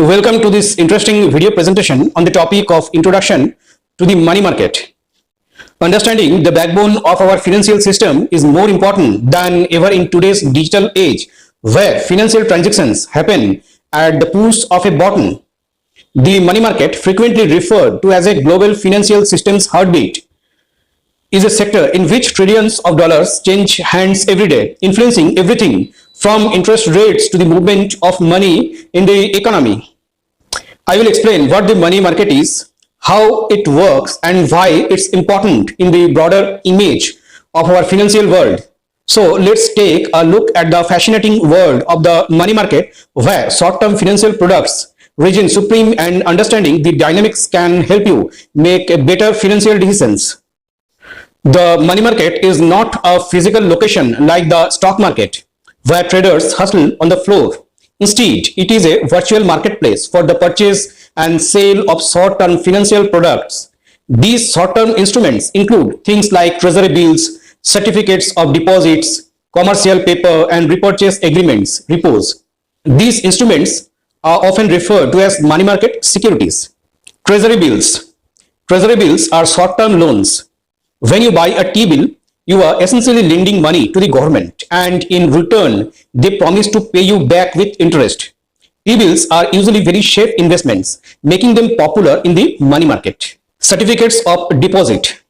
Welcome to this interesting video presentation on the topic of Introduction to the Money Market. Understanding the backbone of our financial system is more important than ever in today's digital age, where financial transactions happen at the push of a button. The money market, frequently referred to as a global financial system's heartbeat, is a sector in which trillions of dollars change hands every day, influencing everything from interest rates to the movement of money in the economy. I will explain what the money market is, how it works, and why it's important in the broader image of our financial world. So let's take a look at the fascinating world of the money market, where short-term financial products reign supreme, and understanding the dynamics can help you make better financial decisions. The money market is not a physical location like the stock market, where traders hustle on the floor. Instead, it is a virtual marketplace for the purchase and sale of short-term financial products. These short-term instruments include things like treasury bills, certificates of deposits, commercial paper, and repurchase agreements, repos. These instruments are often referred to as money market securities. Treasury bills. Treasury bills are short-term loans. When you buy a T-bill, you are essentially lending money to the government, and in return, they promise to pay you back with interest. T-bills are usually very safe investments, making them popular in the money market. Certificates of deposit.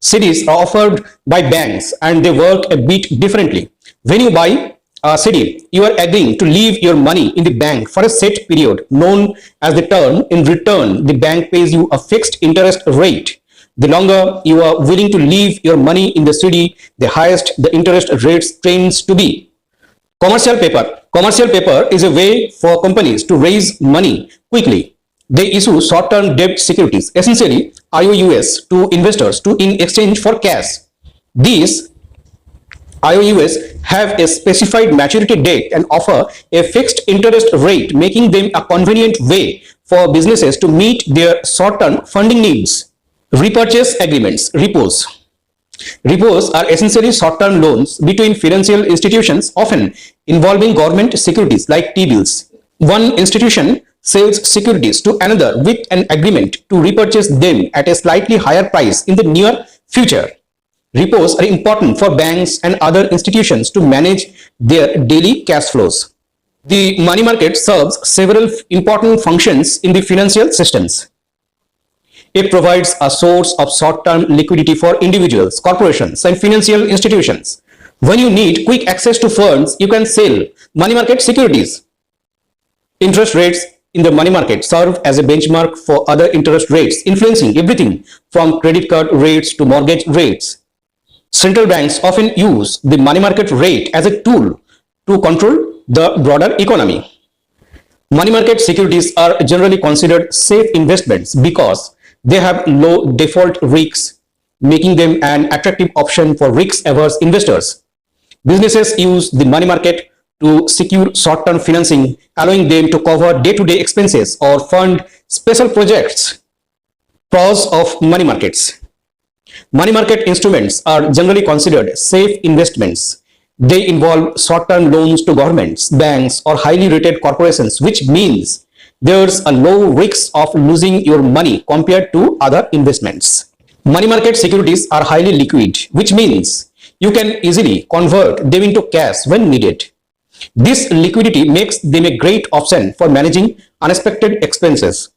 CDs are offered by banks, and they work a bit differently. When you buy a CD, you are agreeing to leave your money in the bank for a set period known as the term. In return, the bank pays you a fixed interest rate. The longer you are willing to leave your money in the CD, the highest the interest rates tends to be. Commercial paper. Commercial paper is a way for companies to raise money quickly. They issue short-term debt securities, essentially IOUs, to investors in exchange for cash. These IOUs have a specified maturity date and offer a fixed interest rate, making them a convenient way for businesses to meet their short-term funding needs. Repurchase agreements, repos. Repos are essentially short-term loans between financial institutions, often involving government securities like T-bills. One institution sells securities to another with an agreement to repurchase them at a slightly higher price in the near future. Repos are important for banks and other institutions to manage their daily cash flows. The money market serves several important functions in the financial systems. It provides a source of short-term liquidity for individuals, corporations, and financial institutions. When you need quick access to funds, you can sell money market securities. Interest rates in the money market serve as a benchmark for other interest rates, influencing everything from credit card rates to mortgage rates. Central banks often use the money market rate as a tool to control the broader economy. Money market securities are generally considered safe investments because they have low default risks, making them an attractive option for risk-averse investors. Businesses use the money market to secure short-term financing, allowing them to cover day-to-day expenses or fund special projects. Pros of money markets. Money market instruments are generally considered safe investments. They involve short-term loans to governments, banks, or highly rated corporations, which means there's a low risk of losing your money compared to other investments. Money market securities are highly liquid, which means you can easily convert them into cash when needed. This liquidity makes them a great option for managing unexpected expenses.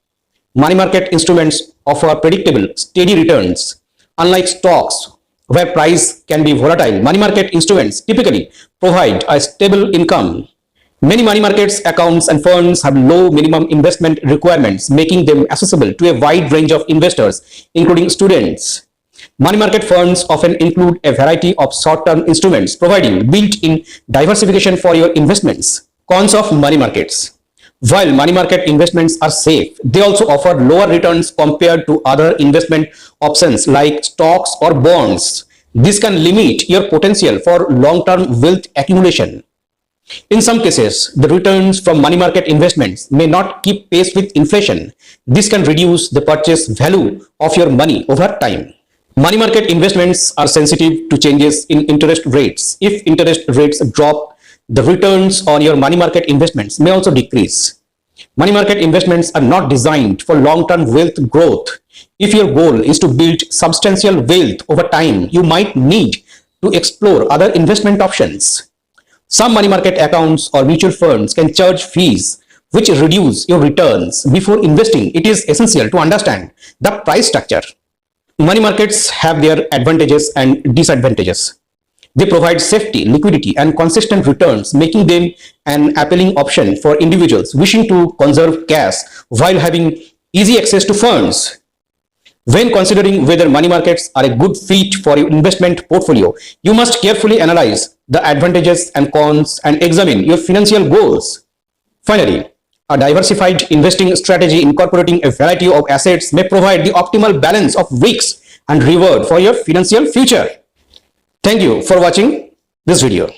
Money market instruments offer predictable, steady returns. Unlike stocks, where price can be volatile, money market instruments typically provide a stable income. Many money markets accounts and funds have low minimum investment requirements, making them accessible to a wide range of investors, including students. Money market funds often include a variety of short-term instruments, providing built-in diversification for your investments. Cons of money markets. While money market investments are safe, they also offer lower returns compared to other investment options like stocks or bonds. This can limit your potential for long-term wealth accumulation. In some cases, the returns from money market investments may not keep pace with inflation. This can reduce the purchase value of your money over time. Money market investments are sensitive to changes in interest rates. If interest rates drop, the returns on your money market investments may also decrease. Money market investments are not designed for long-term wealth growth. If your goal is to build substantial wealth over time, you might need to explore other investment options. Some money market accounts or mutual funds can charge fees which reduce your returns. Before investing, it is essential to understand the price structure. Money markets have their advantages and disadvantages. They provide safety, liquidity, and consistent returns, making them an appealing option for individuals wishing to conserve cash while having easy access to funds. When considering whether money markets are a good fit for your investment portfolio, you must carefully analyze the advantages and cons and examine your financial goals. Finally, a diversified investing strategy incorporating a variety of assets may provide the optimal balance of risk and reward for your financial future. Thank you for watching this video.